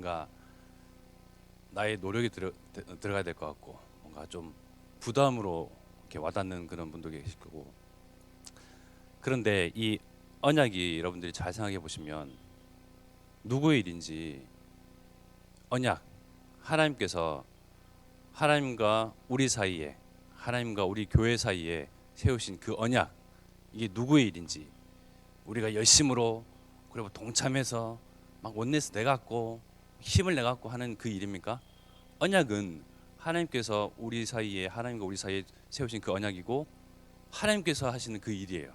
뭔가 나의 노력이 들어가야 될 것 같고 뭔가 좀 부담으로 이렇게 와닿는 그런 분도 계실 거고. 그런데 이 언약이 여러분들이 잘 생각해 보시면 누구의 일인지, 언약, 하나님께서 하나님과 우리 사이에, 하나님과 우리 교회 사이에 세우신 그 언약, 이게 누구의 일인지, 우리가 열심으로 그리고 동참해서 막 원내스 내갖고 힘을 내갖고 하는 그 일입니까? 언약은 하나님께서 우리 사이에, 하나님과 우리 사이에 세우신 그 언약이고 하나님께서 하시는 그 일이에요.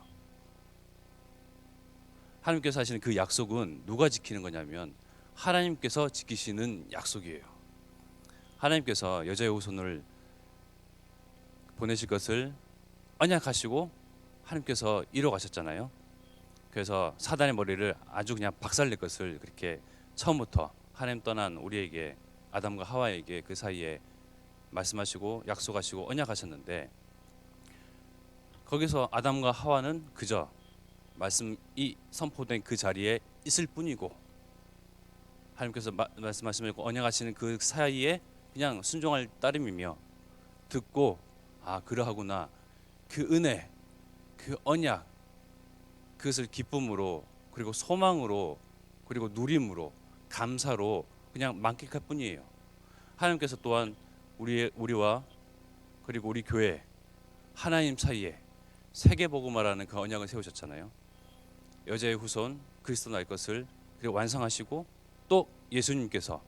하나님께서 하시는 그 약속은 누가 지키는 거냐면 하나님께서 지키시는 약속이에요. 하나님께서 여자의 후손을 보내실 것을 언약하시고 하나님께서 이뤄 가셨잖아요. 그래서 사단의 머리를 아주 그냥 박살낼 것을 그렇게 처음부터 하나님 떠난 우리에게, 아담과 하와에게 그 사이에 말씀하시고 약속하시고 언약하셨는데, 거기서 아담과 하와는 그저 말씀이 선포된 그 자리에 있을 뿐이고, 하나님께서 말씀하시고 언약하시는 그 사이에 그냥 순종할 따름이며 듣고 아 그러하구나, 그 은혜, 그 언약, 그것을 기쁨으로 그리고 소망으로 그리고 누림으로 감사로 그냥 만끽할 뿐이에요. 하나님께서 또한 우리와 그리고 우리 교회 하나님 사이에 세계복음화라는 그 언약을 세우셨잖아요. 여자의 후손 그리스도 날 것을 그리고 완성하시고, 또 예수님께서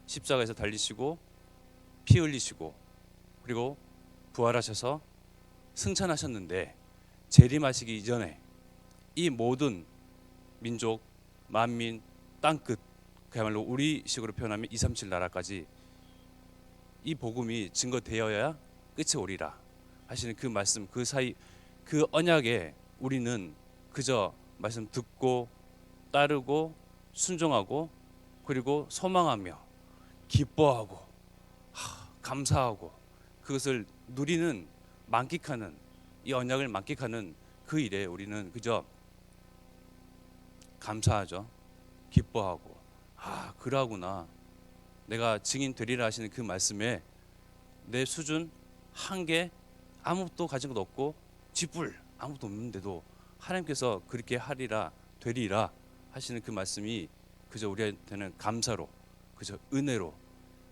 십자가에서 달리시고 피 흘리시고 그리고 부활하셔서 승천하셨는데, 재림하시기 이전에 이 모든 민족, 만민, 땅끝, 그야말로 우리식으로 표현하면 237 나라까지 이 복음이 증거되어야 끝이 오리라 하시는 그 말씀, 그 사이 그 언약에 우리는 그저 말씀 듣고 따르고 순종하고 그리고 소망하며 기뻐하고 감사하고 그것을 누리는, 만끽하는, 이 언약을 만끽하는 그 일에 우리는 그저 감사하죠. 기뻐하고 그러구나, 내가 증인 되리라 하시는 그 말씀에 내 수준 한계, 아무것도 가진 것도 없고 쥐뿔 아무것도 없는데도 하나님께서 그렇게 하리라 되리라 하시는 그 말씀이 그저 우리한테는 감사로, 그저 은혜로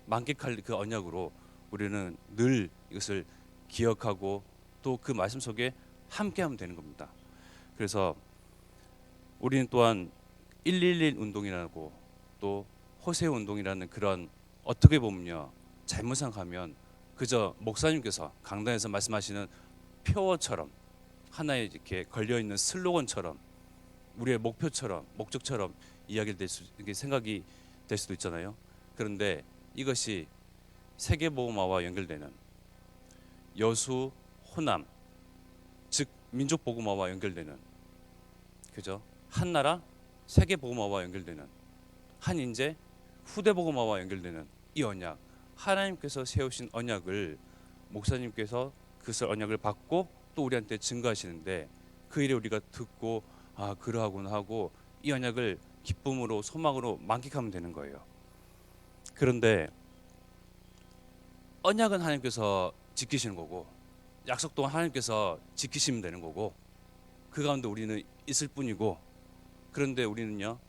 만끽할 그 언약으로 우리는 늘 이것을 기억하고 또 그 말씀 속에 함께하면 되는 겁니다. 그래서 우리는 또한 111 운동이라고 또 호세 운동이라는 그런, 어떻게 보면요 잘못 생각하면 그저 목사님께서 강단에서 말씀하시는 표어처럼 하나의 이렇게 걸려있는 슬로건처럼 우리의 목표처럼 목적처럼 이렇게 생각이 될 수도 있잖아요. 그런데 이것이 세계복음화와 연결되는 여수 호남, 즉 민족복음화와 연결되는, 그죠? 한나라 세계복음화와 연결되는, 한 인재 후대복음화와 연결되는 이 언약, 하나님께서 세우신 언약을 목사님께서 그것을 언약을 받고 또 우리한테 증거하시는데, 그 일에 우리가 듣고 그러하구나 하고 이 언약을 기쁨으로 소망으로 만끽하면 되는 거예요. 그런데 언약은 하나님께서 지키시는 거고 약속 또한 하나님께서 지키시면 되는 거고 그 가운데 우리는 있을 뿐이고, 그런데 우리는요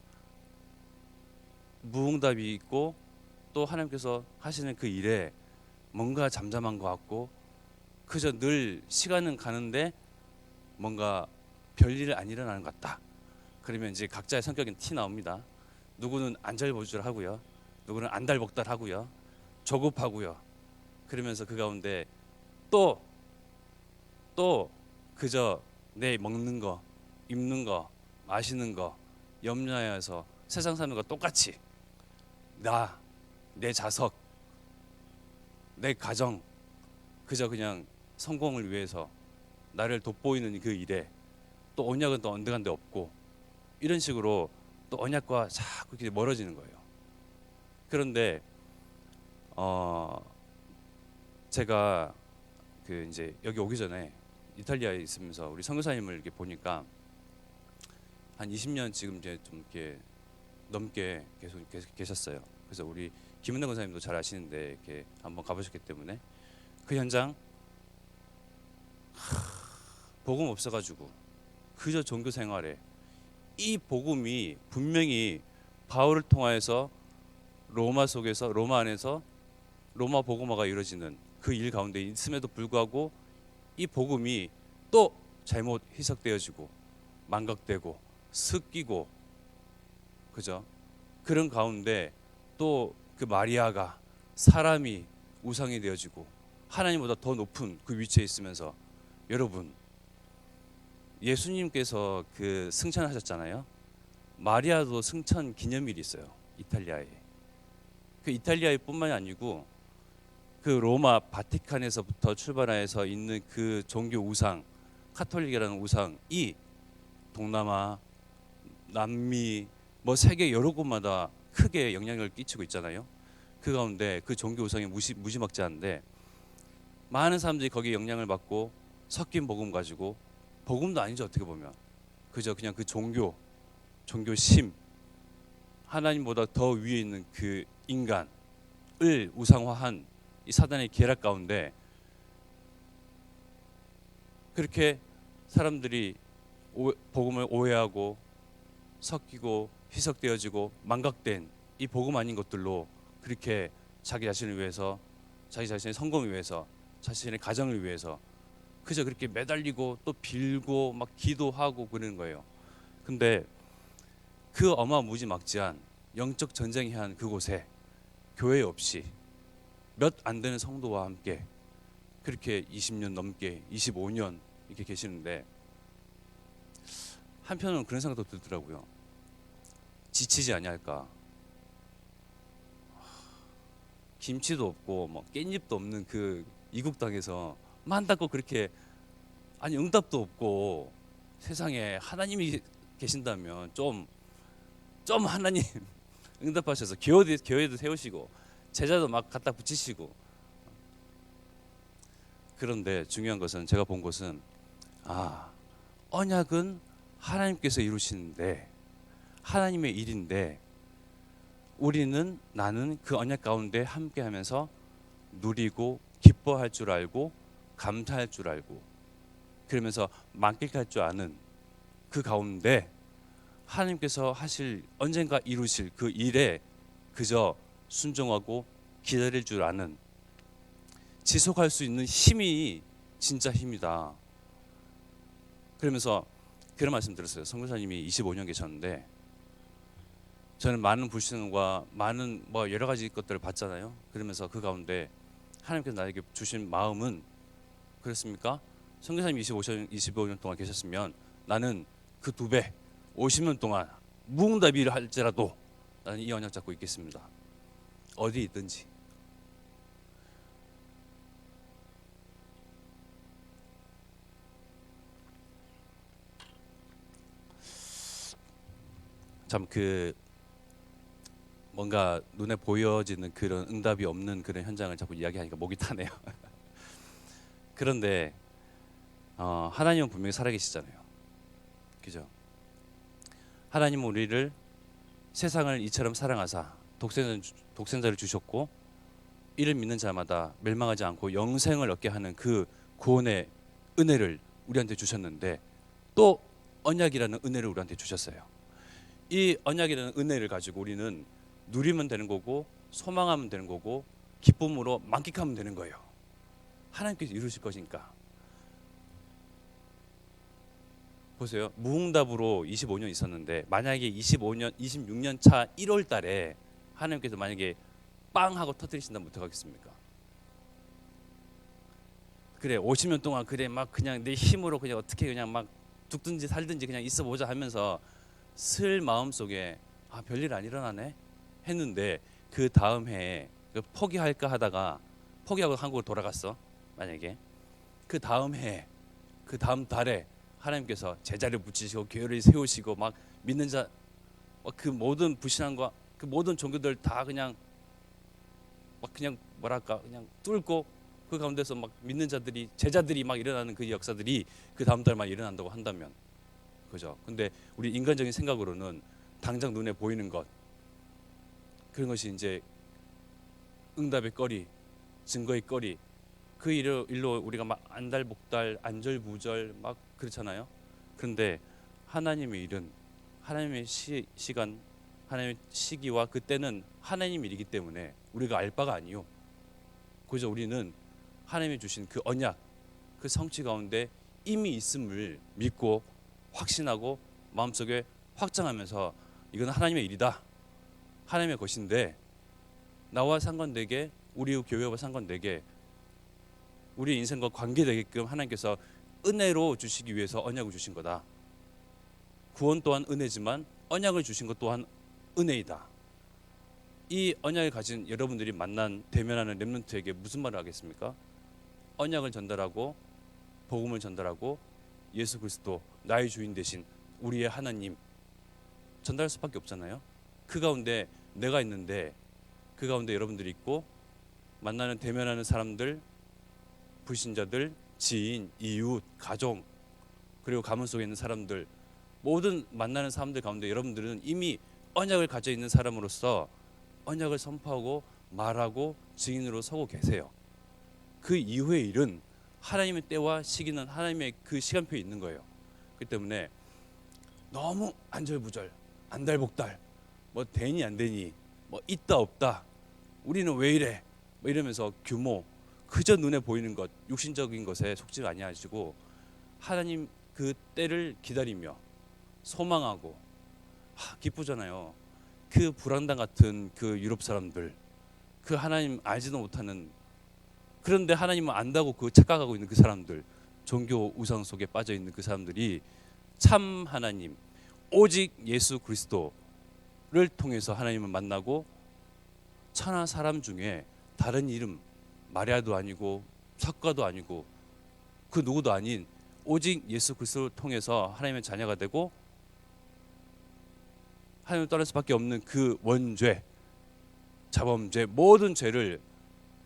무응답이 있고 또 하나님께서 하시는 그 일에 뭔가 잠잠한 것 같고 그저 늘 시간은 가는데 뭔가 별일 안 일어나는 것 같다. 그러면 이제 각자의 성격은 티 나옵니다. 누구는 안절부절하고요, 누구는 안달복달하고요, 조급하고요. 그러면서 그 가운데 또 그저 내 먹는 거, 입는 거, 마시는 거 염려하여서 세상 사람들과 똑같이 내 자석, 내 가정, 그저 그냥 성공을 위해서 나를 돋보이는 그 일에 또 언약은 또 언덕한데 없고, 이런 식으로 또 언약과 자꾸 이렇게 멀어지는 거예요. 그런데 제가 그 이제 여기 오기 전에 이탈리아에 있으면서 우리 선교사님을 이렇게 보니까 한 20년 지금 이제 좀 이렇게 넘게 계속 계셨어요. 그래서 우리 김은혜 권사님도 잘 아시는데 이렇게 한번 가보셨기 때문에 그 현장 복음 없어가지고 그저 종교 생활에 이 복음이 분명히 바울을 통하여서 로마 속에서 로마 안에서 로마 복음화가 이루어지는 그 일 가운데 있음에도 불구하고 이 복음이 또 잘못 해석되어지고 망각되고 섞이고 그죠? 그런 가운데 또 그 마리아가 사람이 우상이 되어지고 하나님보다 더 높은 그 위치에 있으면서 여러분 예수님께서 그 승천하셨잖아요. 마리아도 승천 기념일이 있어요. 이탈리아에. 그 이탈리아에 뿐만이 아니고 그 로마 바티칸에서부터 출발해서 있는 그 종교 우상, 카톨릭이라는 우상이 동남아, 남미, 뭐 세계 여러 곳마다 크게 영향을 끼치고 있잖아요. 그 가운데 그 종교 우상이 무지막지한데 많은 사람들이 거기에 영향을 받고 섞인 복음 가지고 복음도 아니죠 어떻게 보면 그저 그냥 그 종교심 하나님보다 더 위에 있는 그 인간을 우상화한 이 사단의 계략 가운데 그렇게 사람들이 복음을 오해하고 섞이고 희석되어지고 망각된 이 복음 아닌 것들로 그렇게 자기 자신을 위해서 자기 자신의 성공을 위해서 자신의 가정을 위해서 그저 그렇게 매달리고 또 빌고 막 기도하고 그러는 거예요. 근데 그 어마무지막지한 영적 전쟁이 한 그곳에 교회 없이 몇 안 되는 성도와 함께 그렇게 20년 넘게 25년 이렇게 계시는데 한편으로는 그런 생각도 들더라고요. 지치지 아니할까. 김치도 없고 뭐 깻잎도 없는 그 이국 땅에서 만다고 그렇게 아니 응답도 없고 세상에 하나님이 계신다면 좀 하나님 응답하셔서 교회도 세우시고 제자도 막 갖다 붙이시고 그런데 중요한 것은 제가 본 것은 언약은 하나님께서 이루시는데 하나님의 일인데 나는 그 언약 가운데 함께하면서 누리고 기뻐할 줄 알고 감사할 줄 알고 그러면서 만끽할 줄 아는 그 가운데 하나님께서 하실 언젠가 이루실 그 일에 그저 순종하고 기다릴 줄 아는 지속할 수 있는 힘이 진짜 힘이다. 그러면서 그런 말씀 들었어요. 선교사님이 25년 계셨는데 저는 많은 불신과 많은 뭐 여러 가지 것들을 봤잖아요. 그러면서 그 가운데 하나님께서 나에게 주신 마음은 그렇습니까? 선교사님이 25년 동안 계셨으면 나는 그 2배 50년 동안 무응답이를 할지라도 나는 이 언약 잡고 있겠습니다. 어디 있든지. 참 그 뭔가 눈에 보여지는 그런 응답이 없는 그런 현장을 자꾸 이야기하니까 목이 타네요. 그런데 하나님은 분명히 살아계시잖아요. 그죠? 하나님은 우리를 세상을 이처럼 사랑하사 독생자를 주셨고 이를 믿는 자마다 멸망하지 않고 영생을 얻게 하는 그 구원의 은혜를 우리한테 주셨는데 또 언약이라는 은혜를 우리한테 주셨어요. 이 언약이라는 은혜를 가지고 우리는 누리면 되는 거고 소망하면 되는 거고 기쁨으로 만끽하면 되는 거예요. 하나님께서 이루실 것이니까. 보세요. 무응답으로 25년 있었는데 만약에 26년 차 1월 달에 하나님께서 만약에 빵 하고 터뜨리신다면 어떡하겠습니까? 그래 50년 동안 그래 막 그냥 내 힘으로 그냥 어떻게 그냥 막 죽든지 살든지 그냥 있어 보자 하면서 슬 마음속에 별일 안 일어나네 했는데 그 다음 해에 포기할까 하다가 포기하고 한국으로 돌아갔어. 만약에 그 다음 해에 그 다음 달에 하나님께서 제자를 붙이시고 교회를 세우시고 막 믿는 자 그 모든 불신앙과 그 모든 종교들 다 그냥 막 그냥 뭐랄까 그냥 뚫고 그 가운데서 막 믿는 자들이 제자들이 막 일어나는 그 역사들이 그 다음 달만 일어난다고 한다면 그죠? 근데 우리 인간적인 생각으로는 당장 눈에 보이는 것 그런 것이 이제 응답의 거리, 증거의 거리. 그 일로 우리가 막 안달복달, 안절부절 막 그렇잖아요. 그런데 하나님의 일은 하나님의 시간, 하나님의 시기와 그때는 하나님 일이기 때문에 우리가 알 바가 아니요. 그저 우리는 하나님이 주신 그 언약, 그 성취 가운데 이미 있음을 믿고 확신하고 마음속에 확정하면서 이건 하나님의 일이다, 하나님의 것인데 나와 상관되게, 우리 교회와 상관되게, 우리 인생과 관계되게끔 하나님께서 은혜로 주시기 위해서 언약을 주신 거다. 구원 또한 은혜지만 언약을 주신 것 또한 은혜이다. 이 언약을 가진 여러분들이 만난 대면하는 렘넌트에게 무슨 말을 하겠습니까? 언약을 전달하고 복음을 전달하고 예수 그리스도 나의 주인 되신 우리의 하나님 전달할 수밖에 없잖아요. 그 가운데 내가 있는데, 그 가운데 여러분들이 있고, 만나는 대면하는 사람들, 불신자들, 지인, 이웃, 가족, 그리고 가문 속에 있는 사람들, 모든 만나는 사람들 가운데 여러분들은 이미 언약을 가져 있는 사람으로서 언약을 선포하고 말하고 증인으로 서고 계세요. 그 이후의 일은 하나님의 때와 시기는 하나님의 그 시간표에 있는 거예요. 그렇기 때문에 너무 안절부절, 안달복달, 뭐 되니 안 되니, 뭐 있다 없다, 우리는 왜 이래, 뭐 이러면서 규모, 그저 눈에 보이는 것, 육신적인 것에 속지 아니하시고 하나님 그 때를 기다리며 소망하고, 기쁘잖아요. 그 불안당 같은 그 유럽 사람들, 그 하나님 알지도 못하는, 그런데 하나님을 안다고 그 착각하고 있는 그 사람들, 종교 우상 속에 빠져 있는 그 사람들이 참 하나님, 오직 예수 그리스도를 통해서 하나님을 만나고, 천하 사람 중에 다른 이름, 마리아도 아니고 석가도 아니고 그 누구도 아닌 오직 예수 그리스도를 통해서 하나님의 자녀가 되고, 하나님을 떠날 수밖에 없는 그 원죄, 자범죄, 모든 죄를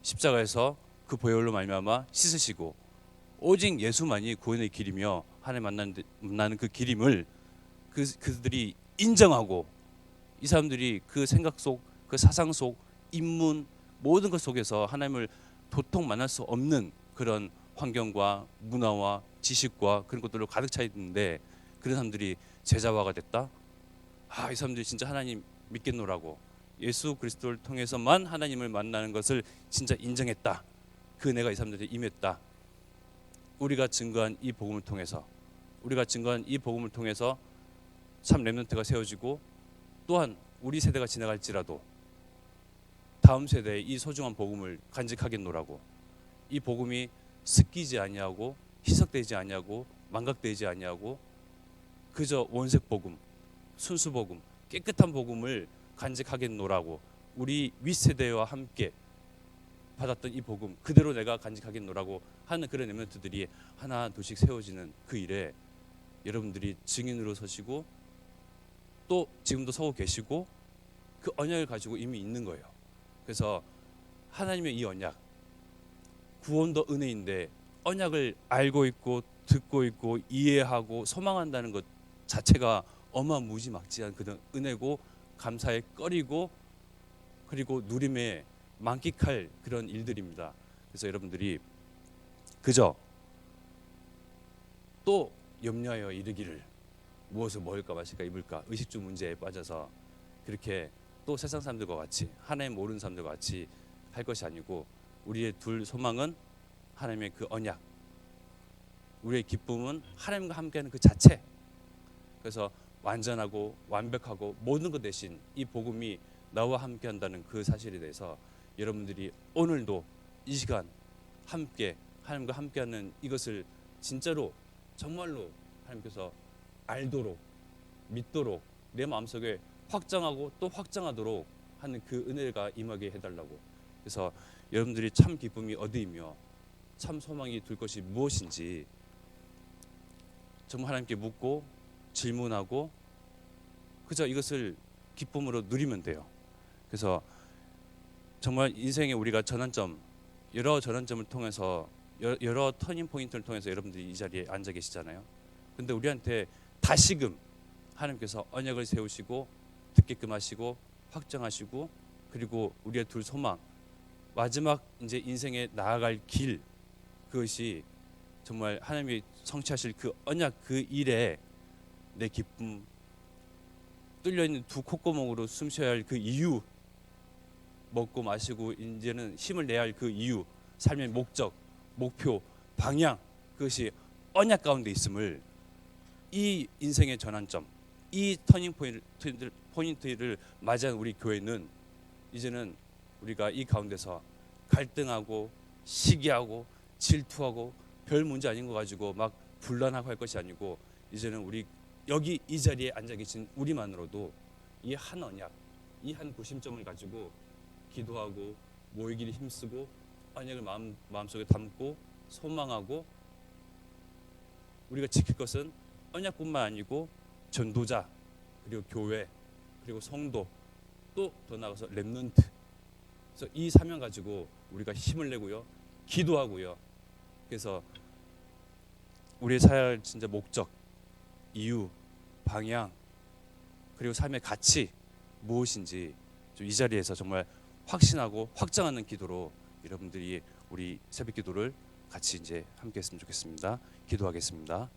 십자가에서 그 보혈로 말미암아 씻으시고, 오직 예수만이 구원의 길이며 하나님 만나는 그 길임을 그들이 인정하고, 이 사람들이 그 생각 속, 그 사상 속, 인문 모든 것 속에서 하나님을 도통 만날 수 없는 그런 환경과 문화와 지식과 그런 것들로 가득 차 있는데, 그런 사람들이 제자화가 됐다. 이 사람들이 진짜 하나님 믿겠노라고, 예수 그리스도를 통해서만 하나님을 만나는 것을 진짜 인정했다. 그 은혜가 이 사람들에게 임했다. 우리가 증거한 이 복음을 통해서, 참 렘넌트가 세워지고, 또한 우리 세대가 지나갈지라도 다음 세대에 이 소중한 복음을 간직하겠노라고, 이 복음이 습기지 아니하고 희석되지 아니하고 망각되지 아니하고 그저 원색 복음, 순수 복음, 깨끗한 복음을 간직하겠노라고, 우리 윗세대와 함께 받았던 이 복음 그대로 내가 간직하겠노라고 하는 그런 렘넌트들이 하나 둘씩 세워지는 그 일에 여러분들이 증인으로 서시고, 또 지금도 서고 계시고, 그 언약을 가지고 이미 있는 거예요. 그래서 하나님의 이 언약, 구원도 은혜인데 언약을 알고 있고 듣고 있고 이해하고 소망한다는 것 자체가 어마무지막지한 그런 은혜고, 감사에 꺼리고, 그리고 누림에 만끽할 그런 일들입니다. 그래서 여러분들이 그저 또 염려하여 이르기를 무엇을 먹을까 마실까 입을까 의식주 문제에 빠져서 그렇게 또 세상 사람들과 같이, 하나님 모르는 사람들과 같이 할 것이 아니고, 우리의 둘 소망은 하나님의 그 언약, 우리의 기쁨은 하나님과 함께하는 그 자체. 그래서 완전하고 완벽하고 모든 것 대신 이 복음이 나와 함께한다는 그 사실에 대해서 여러분들이 오늘도 이 시간 함께 하나님과 함께하는 이것을 진짜로 정말로 하나님께서 알도록, 믿도록, 내 마음속에 확정하고 또 확정하도록 하는 그 은혜가 임하게 해달라고. 그래서 여러분들이 참 기쁨이 어디이며 참 소망이 둘 것이 무엇인지 정말 하나님께 묻고 질문하고 그저 이것을 기쁨으로 누리면 돼요. 그래서 정말 인생에 우리가 전환점, 여러 전환점을 통해서, 여러 터닝 포인트를 통해서 여러분들이 이 자리에 앉아 계시잖아요. 근데 우리한테 다시금 하나님께서 언약을 세우시고 듣게끔 하시고 확정하시고 그리고 우리의 둘 소망, 마지막 이제 인생에 나아갈 길, 그것이 정말 하나님이 성취하실 그 언약 그 일에 내 기쁨, 뚫려 있는 두 콧구멍으로 숨 쉬어야 할 그 이유, 먹고 마시고 이제는 힘을 내야 할 그 이유, 삶의 목적, 목표, 방향, 그것이 언약 가운데 있음을, 이 인생의 전환점, 이 터닝 포인트를 맞이한 우리 교회는 이제는 우리가 이 가운데서 갈등하고 시기하고 질투하고 별 문제 아닌 거 가지고 막 분란하고 할 것이 아니고, 이제는 우리 여기 이 자리에 앉아 계신 우리만으로도 이 한 언약, 이 한 구심점을 가지고 기도하고 모이기를 힘쓰고 언약을 마음속에 담고 소망하고, 우리가 지킬 것은 언약뿐만 아니고 전도자, 그리고 교회, 그리고 성도, 또 더 나아가서 렘넌트. 그래서 이 사명 가지고 우리가 힘을 내고요, 기도하고요. 그래서 우리의 살 진짜 목적, 이유, 방향, 그리고 삶의 가치 무엇인지 좀 이 자리에서 정말 확신하고 확장하는 기도로 여러분들이 우리 새벽 기도를 같이 이제 함께 했으면 좋겠습니다. 기도하겠습니다.